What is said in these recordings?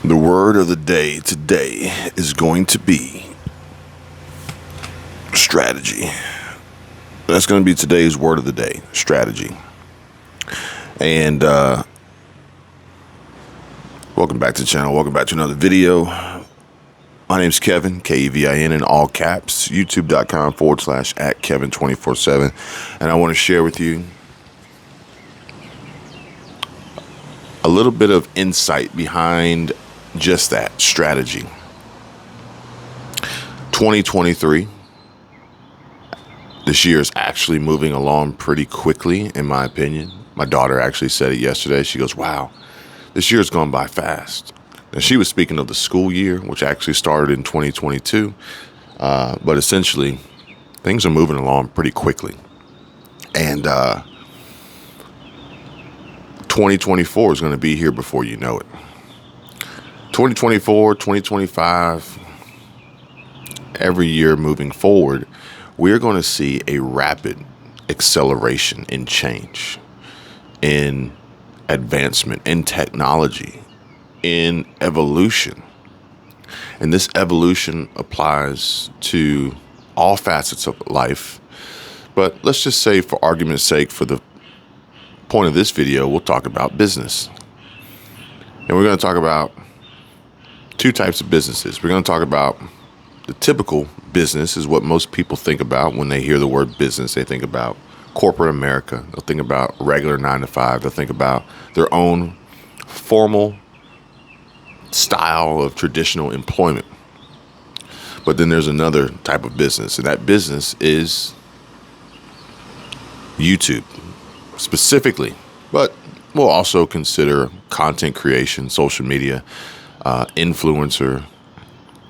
The word of the day today is going to be strategy. That's going to be today's word of the day, strategy. And welcome back to the channel. Welcome back to another video. My name's Kevin, Kevin in all caps, youtube.com/@Kevin247. And I want to share with you a little bit of insight behind just that, strategy. 2023, this year is actually moving along pretty quickly, in my opinion. My daughter actually said it yesterday. She goes, wow, this year's gone by fast. And she was speaking of the school year, which actually started in 2022. But essentially, things are moving along pretty quickly. And 2024 is going to be here before you know it. 2024, 2025, every year moving forward, we're going to see a rapid acceleration in change, in advancement, in technology, in evolution. And this evolution applies to all facets of life. But let's just say, for argument's sake, for the point of this video, we'll talk about business. And we're going to talk about two types of businesses. We're going to talk about the typical business, is what most people think about when they hear the word business. They think about corporate America. They'll think about regular 9 to 5. They'll think about their own formal style of traditional employment. But then there's another type of business, and that business is YouTube specifically. But we'll also consider content creation, social media, influencer,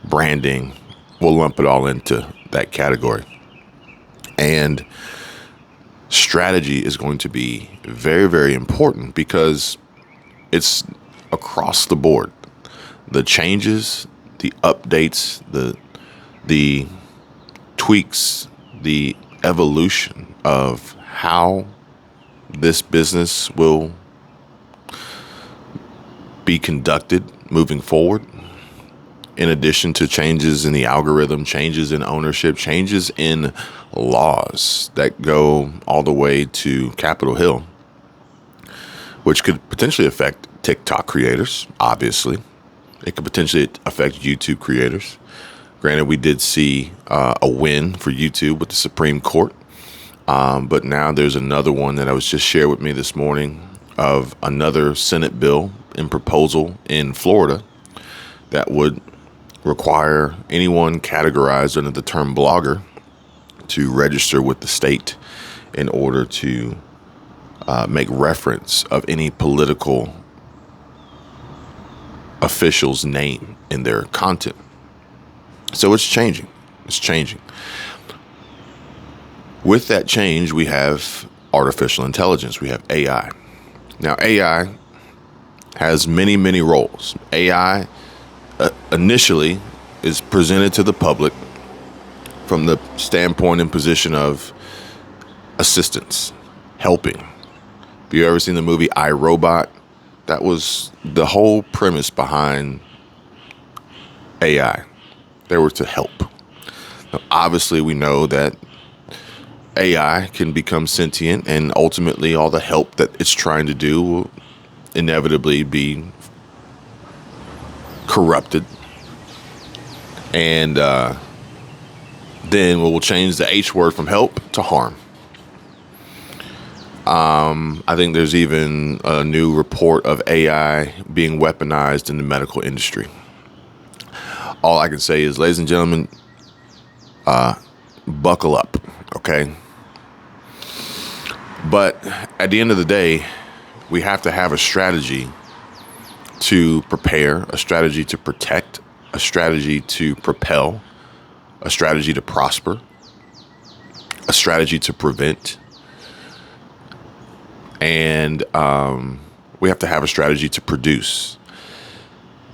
branding. We'll lump it all into that category. And strategy is going to be very, very important because it's across the board. The changes, the updates, the tweaks, the evolution of how this business will be conducted moving forward, in addition to changes in the algorithm, changes in ownership, changes in laws that go all the way to Capitol Hill, which could potentially affect TikTok creators, obviously. It could potentially affect YouTube creators. Granted, we did see a win for YouTube with the Supreme Court. But now there's another one that was just shared with me this morning of another Senate bill in proposal in Florida that would require anyone categorized under the term blogger to register with the state in order to make reference of any political official's name in their content. So it's changing. It's changing. With that change, we have artificial intelligence. We have AI. Now, AI has many, many roles. AI initially is presented to the public from the standpoint and position of assistance, helping. Have you ever seen the movie I, Robot? That was the whole premise behind AI. They were to help. Now, obviously, we know that AI can become sentient, and ultimately all the help that it's trying to do will inevitably be corrupted. And then we'll change the H word from help to harm. I think there's even a new report of AI being weaponized in the medical industry. All I can say is, ladies and gentlemen, buckle up, okay? But at the end of the day, we have to have a strategy to prepare, a strategy to protect, a strategy to propel, a strategy to prosper, a strategy to prevent, and we have to have a strategy to produce.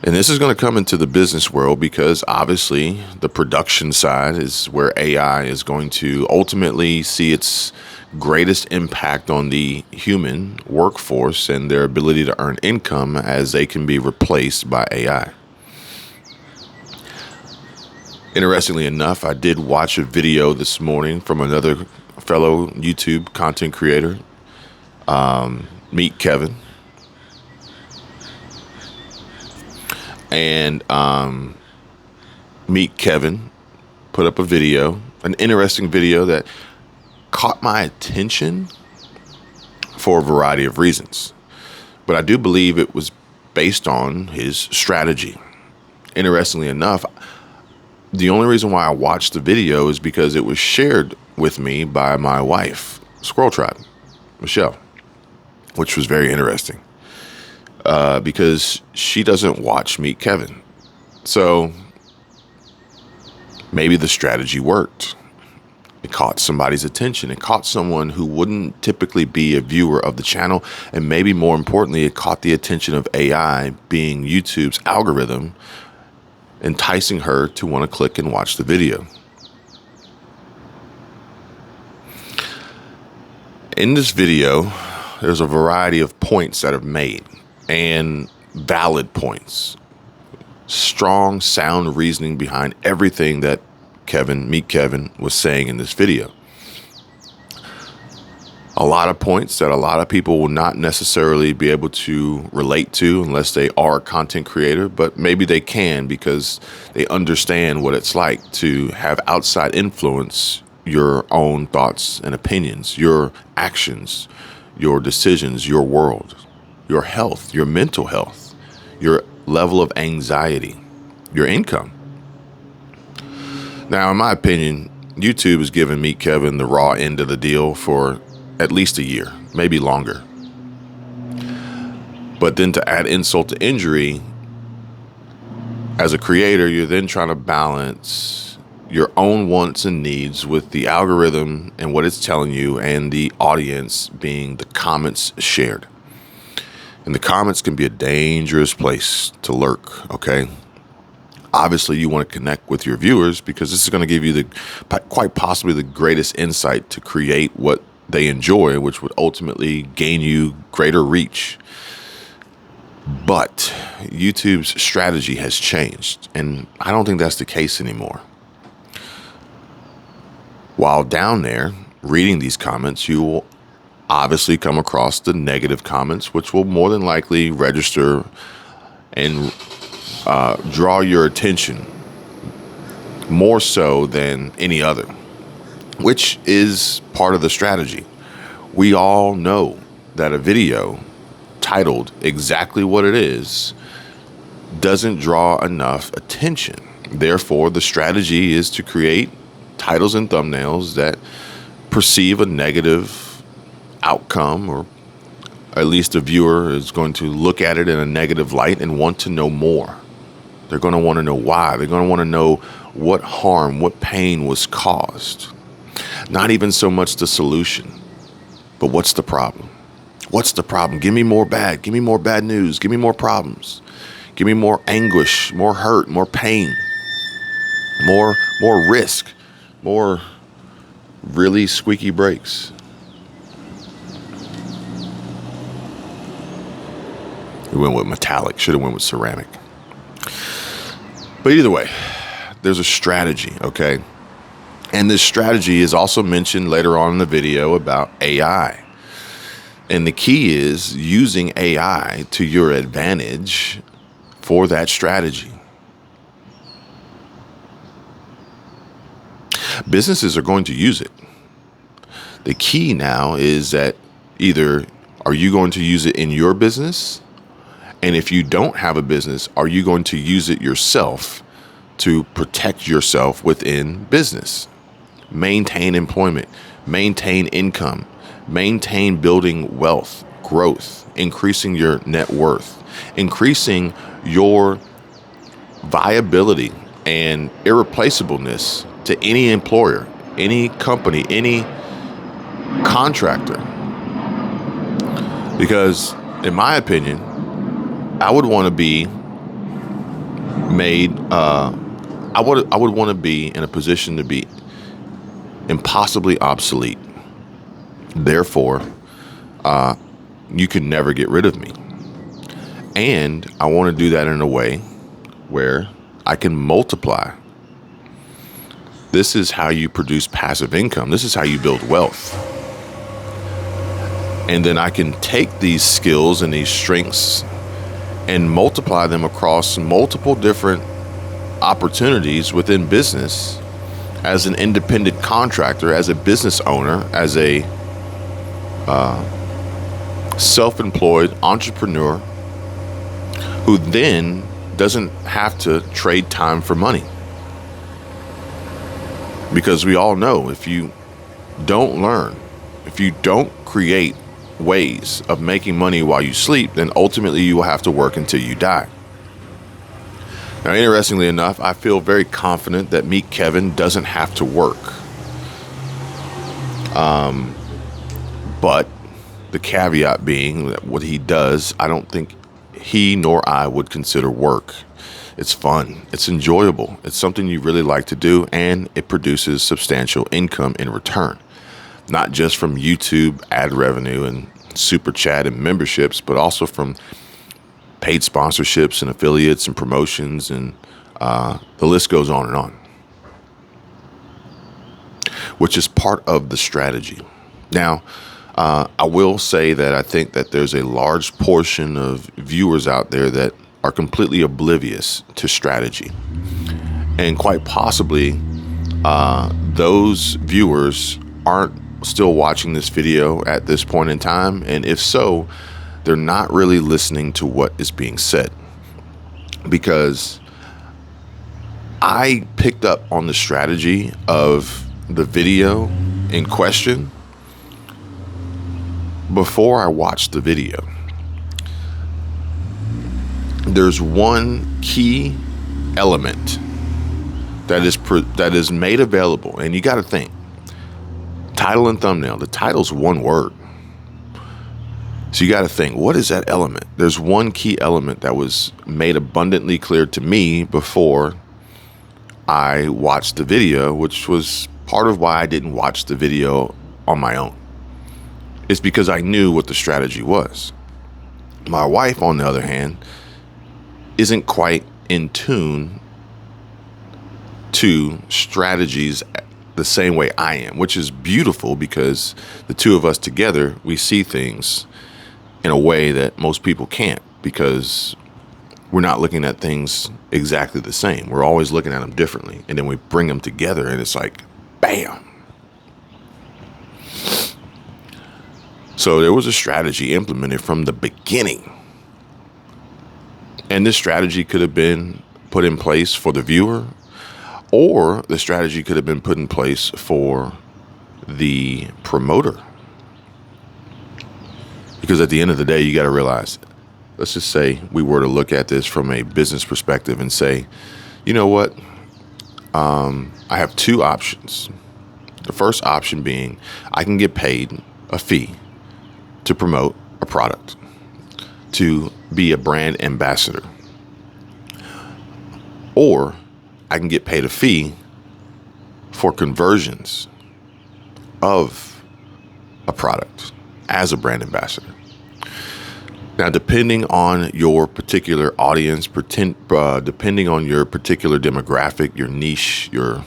And this is going to come into the business world because obviously the production side is where AI is going to ultimately see its greatest impact on the human workforce and their ability to earn income, as they can be replaced by AI. Interestingly enough, I did watch a video this morning from another fellow YouTube content creator, Meet Kevin. And Meet Kevin put up a video, an interesting video that caught my attention for a variety of reasons. But I do believe it was based on his strategy. Interestingly enough, the only reason why I watched the video is because it was shared with me by my wife, Squirrel Tribe, Michelle, which was very interesting because she doesn't watch Meet Kevin. So maybe the strategy worked. It caught somebody's attention. It caught someone who wouldn't typically be a viewer of the channel. And maybe more importantly, it caught the attention of AI, being YouTube's algorithm, enticing her to want to click and watch the video. In this video, there's a variety of points that are made, and valid points. Strong, sound reasoning behind everything that Meet Kevin was saying in this video. A lot of points that a lot of people will not necessarily be able to relate to unless they are a content creator, but maybe they can because they understand what it's like to have outside influence your own thoughts and opinions, your actions, your decisions, your world, your health, your mental health, your level of anxiety, your income. Now, in my opinion, YouTube has given Meet Kevin the raw end of the deal for at least a year, maybe longer. But then to add insult to injury, as a creator, you're then trying to balance your own wants and needs with the algorithm and what it's telling you, and the audience being the comments shared. And the comments can be a dangerous place to lurk, okay? Obviously, you want to connect with your viewers because this is going to give you quite possibly the greatest insight to create what they enjoy, which would ultimately gain you greater reach. But YouTube's strategy has changed, and I don't think that's the case anymore. While down there reading these comments, you will obviously come across the negative comments, which will more than likely register and draw your attention more so than any other, which is part of the strategy. We all know that a video titled exactly what it is doesn't draw enough attention. Therefore, the strategy is to create titles and thumbnails that perceive a negative outcome, or at least a viewer is going to look at it in a negative light and want to know more. They're going to want to know why. They're going to want to know what harm, what pain was caused. Not even so much the solution, but what's the problem? What's the problem? Give me more bad. Give me more bad news. Give me more problems. Give me more anguish, more hurt, more pain, more risk, more really squeaky brakes. We went with metallic. Should have went with ceramic. But either way, there's a strategy, okay? And this strategy is also mentioned later on in the video about AI. And the key is using AI to your advantage for that strategy. Businesses are going to use it. The key now is that either are you going to use it in your business? And if you don't have a business, are you going to use it yourself to protect yourself within business? Maintain employment, maintain income, maintain building wealth, growth, increasing your net worth, increasing your viability and irreplaceableness to any employer, any company, any contractor. Because in my opinion, I would want to be made, I would want to be in a position to be impossibly obsolete. Therefore, you can never get rid of me. And I want to do that in a way where I can multiply. This is how you produce passive income. This is how you build wealth. And then I can take these skills and these strengths and multiply them across multiple different opportunities within business as an independent contractor, as a business owner, as a self-employed entrepreneur who then doesn't have to trade time for money. Because we all know if you don't learn, if you don't create ways of making money while you sleep, then ultimately you will have to work until you die. Now, interestingly enough, I feel very confident that Meet Kevin doesn't have to work. But the caveat being that what he does, I don't think he nor I would consider work. It's fun. It's enjoyable. It's something you really like to do, and it produces substantial income in return. Not just from YouTube ad revenue and super chat and memberships, but also from paid sponsorships and affiliates and promotions, and the list goes on and on, which is part of the strategy. Now, I will say that I think that there's a large portion of viewers out there that are completely oblivious to strategy. And quite possibly, those viewers aren't still watching this video at this point in time. And if so, they're not really listening to what is being said. Because I picked up on the strategy of the video in question before I watched the video. There's one key element that is made available, and you got to think. Title and thumbnail. The title's one word. So you got to think, what is that element? There's one key element that was made abundantly clear to me before I watched the video, which was part of why I didn't watch the video on my own. It's because I knew what the strategy was. My wife, on the other hand, isn't quite in tune to strategies the same way I am, which is beautiful because the two of us together, we see things in a way that most people can't, because we're not looking at things exactly the same. We're always looking at them differently. And then we bring them together and it's like, bam. So there was a strategy implemented from the beginning. And this strategy could have been put in place for the viewer, or the strategy could have been put in place for the promoter. Because at the end of the day, you got to realize, let's just say we were to look at this from a business perspective and say, you know what? I have two options. The first option being I can get paid a fee to promote a product, to be a brand ambassador. Or I can get paid a fee for conversions of a product as a brand ambassador. Now, depending on your particular audience, depending on your particular demographic, your niche, your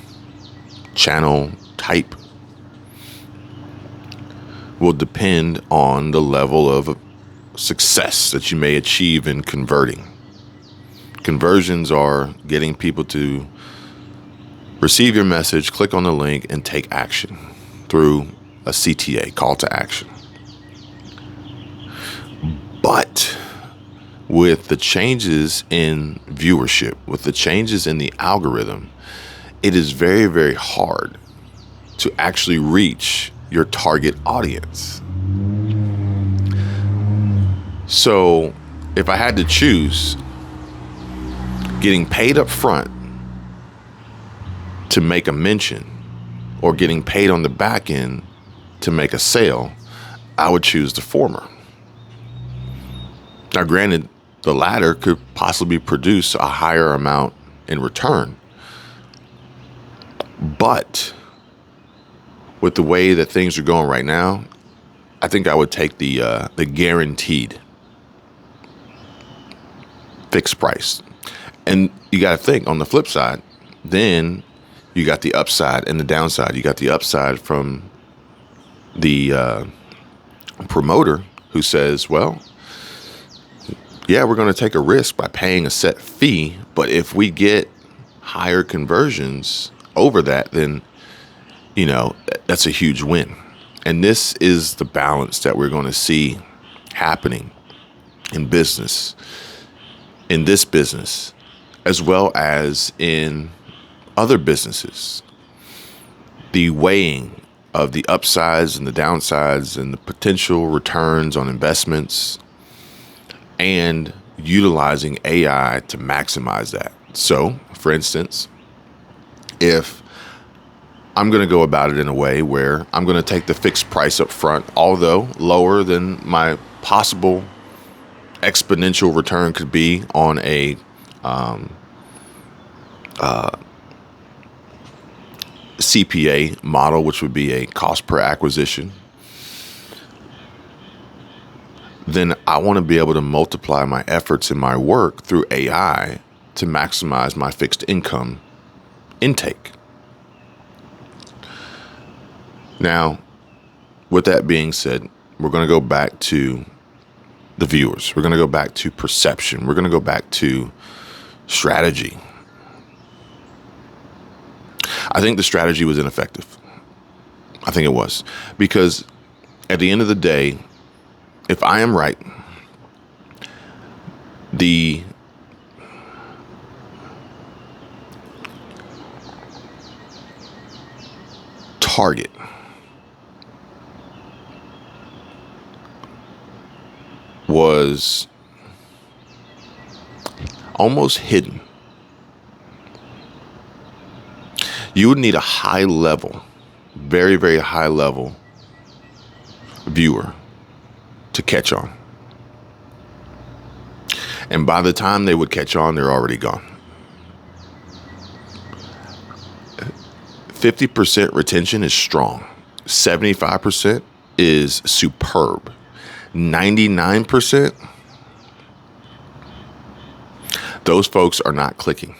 channel type, will depend on the level of success that you may achieve in converting. Conversions are getting people to receive your message, click on the link, and take action through a CTA, call to action. But with the changes in viewership, with the changes in the algorithm, it is very, very hard to actually reach your target audience. So if I had to choose getting paid up front to make a mention or getting paid on the back end to make a sale, I would choose the former. Now, granted, the latter could possibly produce a higher amount in return. But with the way that things are going right now, I think I would take the guaranteed fixed price. And you got to think on the flip side, then you got the upside and the downside. You got the upside from the promoter who says, well, yeah, we're going to take a risk by paying a set fee, but if we get higher conversions over that, then, that's a huge win. And this is the balance that we're going to see happening in business, in this business, as well as in other businesses. The weighing of the upsides and the downsides and the potential returns on investments, and utilizing AI to maximize that. So, for instance, if I'm going to go about it in a way where I'm going to take the fixed price up front, although lower than my possible exponential return could be on a CPA model, which would be a cost per acquisition, then I want to be able to multiply my efforts and my work through AI to maximize my fixed income intake. Now, with that being said, we're going to go back to the viewers. We're going to go back to perception. We're going to go back to strategy. I think the strategy was ineffective. I think it was. Because at the end of the day, if I am right, the target was almost hidden. You would need a high level, very, very high level viewer to catch on. And by the time they would catch on, they're already gone. 50% retention is strong. 75% is superb. 99%, those folks are not clicking.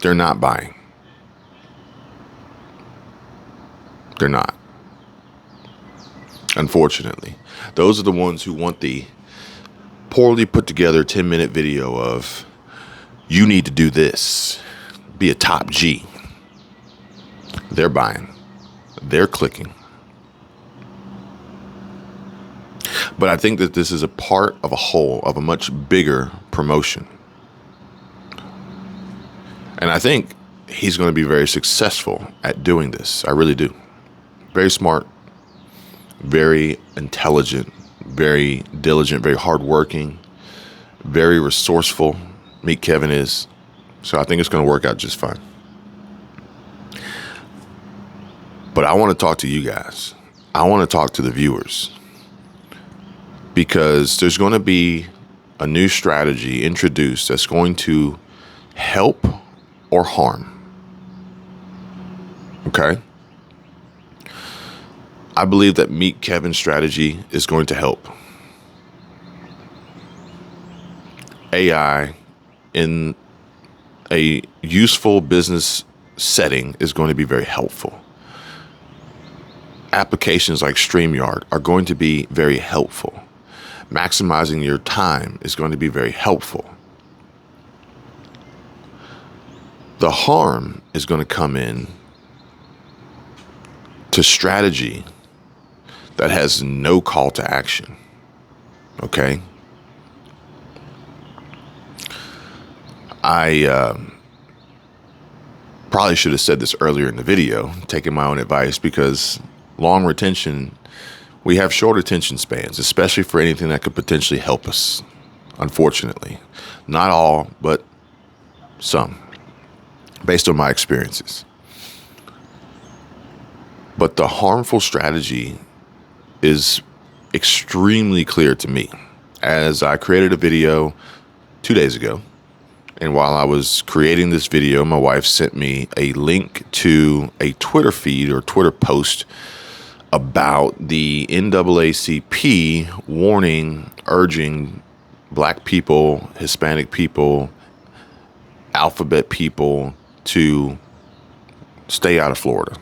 They're not buying. They're not. Unfortunately, those are the ones who want the poorly put together 10-minute video of, you need to do this, be a top G. They're buying. They're clicking. But I think that this is a part of a whole, of a much bigger promotion. And I think he's going to be very successful at doing this. I really do. Very smart, very intelligent, very diligent, very hardworking, very resourceful. Meet Kevin is. So I think it's going to work out just fine. But I want to talk to you guys. I want to talk to the viewers. Because there's going to be a new strategy introduced that's going to help or harm. Okay? I believe that Meet Kevin's strategy is going to help. AI in a useful business setting is going to be very helpful. Applications like StreamYard are going to be very helpful. Maximizing your time is going to be very helpful. The harm is going to come in to strategy that has no call to action. Okay? I probably should have said this earlier in the video, taking my own advice, because long retention, we have short attention spans, especially for anything that could potentially help us, unfortunately. Not all, but some, based on my experiences. But the harmful strategy is extremely clear to me. As I created a video 2 days ago, and while I was creating this video, my wife sent me a link to a Twitter feed or Twitter post about the NAACP warning, urging black people, Hispanic people, alphabet people to stay out of Florida.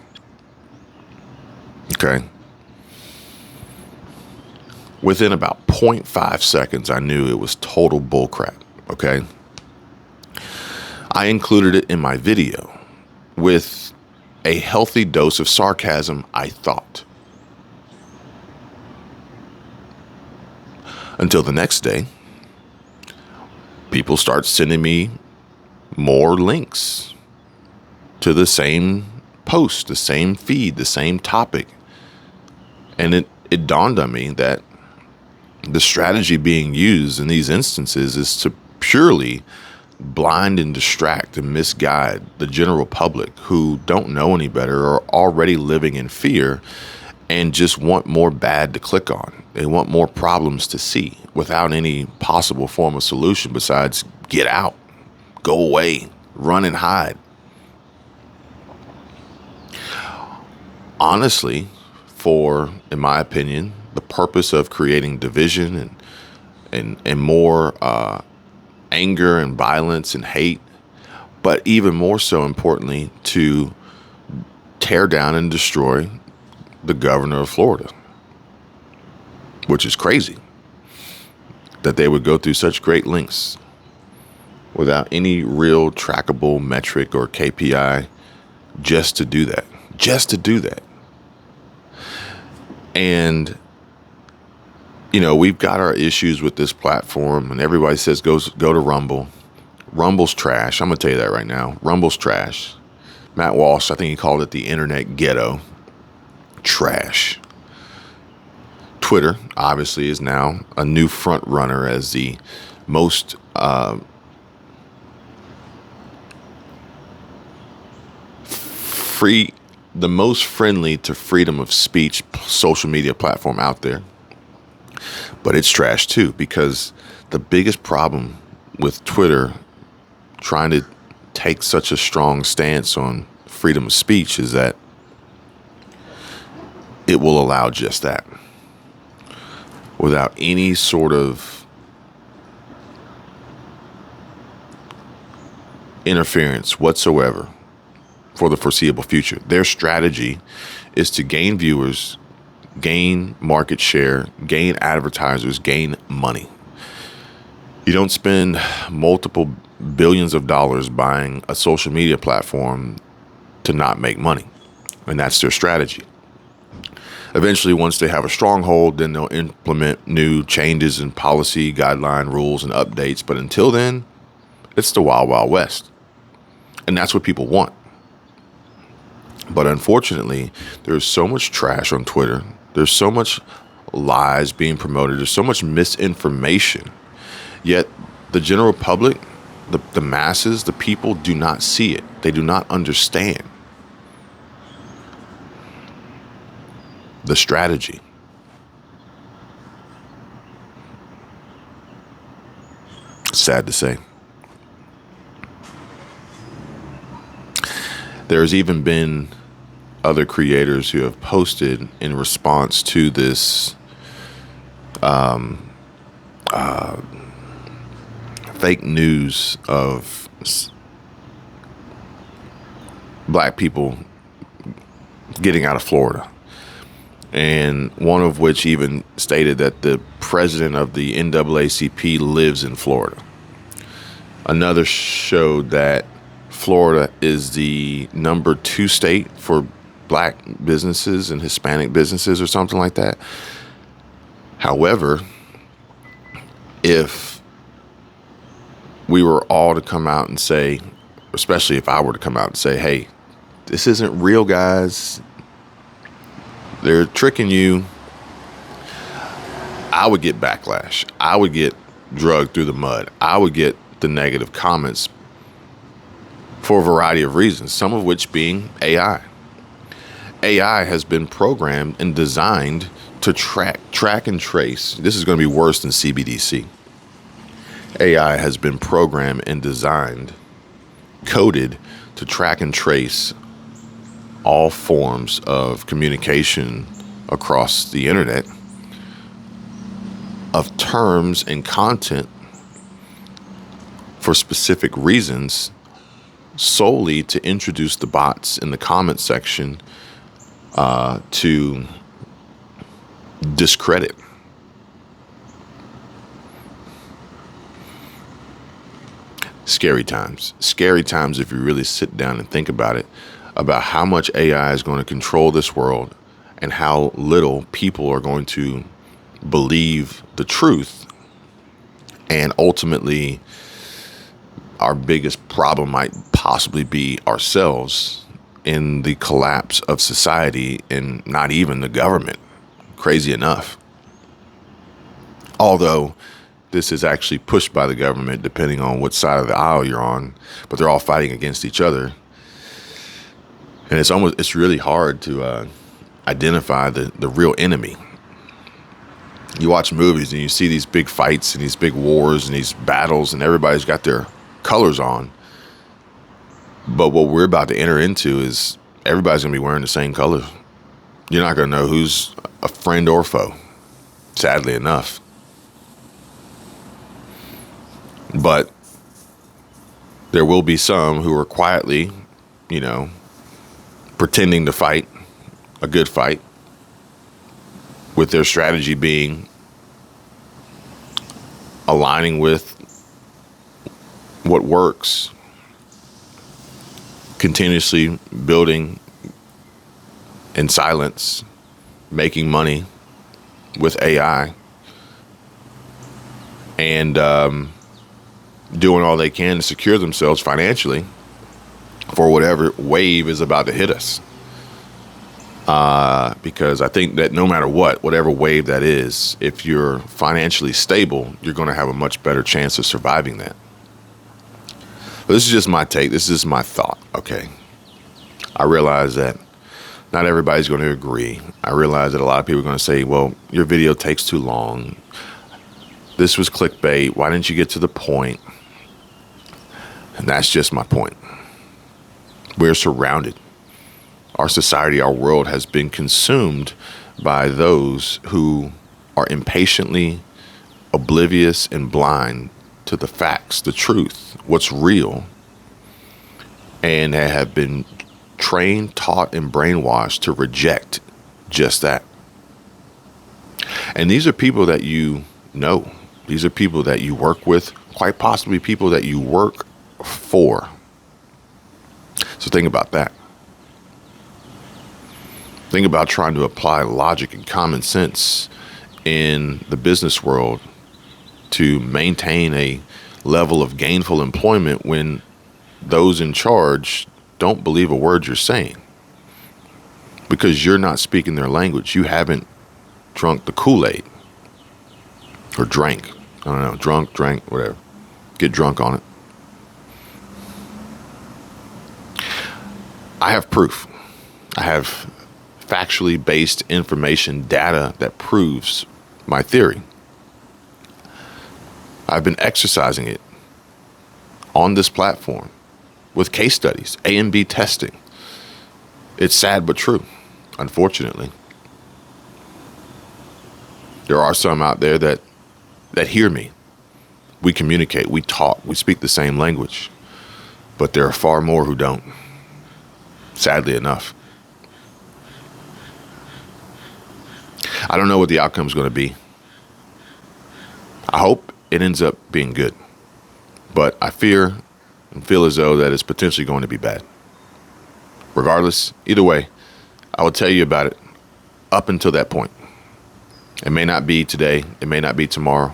Okay. Within about 0.5 seconds, I knew it was total bullcrap. Okay. I included it in my video with a healthy dose of sarcasm, I thought. Until the next day, people start sending me more links to the same post, the same feed, the same topic. And it dawned on me that the strategy being used in these instances is to purely blind and distract and misguide the general public who don't know any better or are already living in fear and just want more bad to click on. They want more problems to see without any possible form of solution besides get out, go away, run and hide. Honestly, in my opinion, the purpose of creating division and more anger and violence and hate, but even more so importantly, to tear down and destroy the governor of Florida, which is crazy that they would go through such great lengths without any real trackable metric or KPI just to do that. And, we've got our issues with this platform, and everybody says go to Rumble. Rumble's trash. I'm going to tell you that right now. Rumble's trash. Matt Walsh, I think he called it the internet ghetto. Trash. Twitter, obviously, is now a new front runner as the most the most friendly to freedom of speech social media platform out there. But it's trash too, because the biggest problem with Twitter trying to take such a strong stance on freedom of speech is that it will allow just that without any sort of interference whatsoever for the foreseeable future. Their strategy is to gain viewers, gain market share, gain advertisers, gain money. You don't spend multiple billions of dollars buying a social media platform to not make money. And that's their strategy. Eventually, once they have a stronghold, then they'll implement new changes in policy, guideline, rules, and updates. But until then, it's the wild, wild west. And that's what people want. But unfortunately, there's so much trash on Twitter. There's so much lies being promoted. There's so much misinformation. Yet the general public, the masses, the people do not see it. They do not understand the strategy. Sad to say. There's even been other creators who have posted in response to this fake news of black people getting out of Florida. And one of which even stated that the president of the NAACP lives in Florida. Another showed that Florida is the number 2 state for black businesses and Hispanic businesses or something like that. However, if we were all to come out and say, especially if I were to come out and say, hey, this isn't real, guys, they're tricking you, I would get backlash. I would get dragged through the mud. I would get the negative comments for a variety of reasons, some of which being AI. AI has been programmed and designed to track and trace. This is going to be worse than CBDC. AI has been programmed and designed, coded to track and trace all forms of communication across the internet of terms and content for specific reasons, solely to introduce the bots in the comment section to discredit. Scary times if you really sit down and think about it, about how much AI is going to control this world and how little people are going to believe the truth. And ultimately, our biggest problem might possibly be ourselves in the collapse of society, and not even the government. Crazy enough. Although this is actually pushed by the government, depending on what side of the aisle you're on, but they're all fighting against each other. And it's really hard to identify the real enemy. You watch movies and you see these big fights and these big wars and these battles, and everybody's got their colors on. But what we're about to enter into is everybody's going to be wearing the same colors. You're not going to know who's a friend or foe, sadly enough. But there will be some who are quietly, pretending to fight a good fight, with their strategy being aligning with what works, continuously building in silence, making money with AI, and doing all they can to secure themselves financially for whatever wave is about to hit us. Because I think that no matter whatever wave that is, if you're financially stable, you're going to have a much better chance of surviving that. But this is just my take. This is my thought. Okay. I realize that not everybody's going to agree. I realize that a lot of people are going to say, well, your video takes too long. This was clickbait. Why didn't you get to the point? And that's just my point. We're surrounded. Our society, our world has been consumed by those who are impatiently oblivious and blind to the facts, the truth, what's real, and have been trained, taught, and brainwashed to reject just that. And these are people that you know. These are people that you work with, quite possibly people that you work for. So think about that. Think about trying to apply logic and common sense in the business world to maintain a level of gainful employment when those in charge don't believe a word you're saying, because you're not speaking their language. You haven't drunk the Kool-Aid, or drank. I don't know, drank, whatever. Get drunk on it. I have proof. I have factually based information, data that proves my theory. I've been exercising it on this platform with case studies, A and B testing. It's sad but true, unfortunately. There are some out there that hear me. We communicate, we talk, we speak the same language. But there are far more who don't, sadly enough. I don't know what the outcome is going to be. I hope it ends up being good. But I fear and feel as though that it's potentially going to be bad. Regardless, either way, I will tell you about it up until that point. It may not be today. It may not be tomorrow.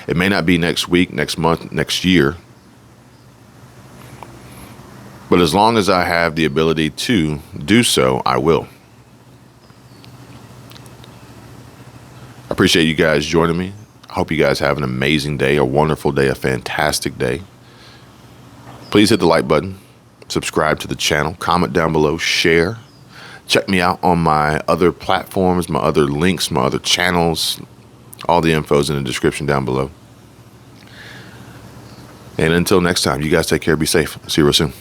It may not be next week, next month, next year. But as long as I have the ability to do so, I will. I appreciate you guys joining me. I hope you guys have an amazing day, a wonderful day, a fantastic day. Please hit the like button, subscribe to the channel, comment down below, share. Check me out on my other platforms, my other links, my other channels. All the info's in the description down below. And until next time, you guys take care, be safe. See you real soon.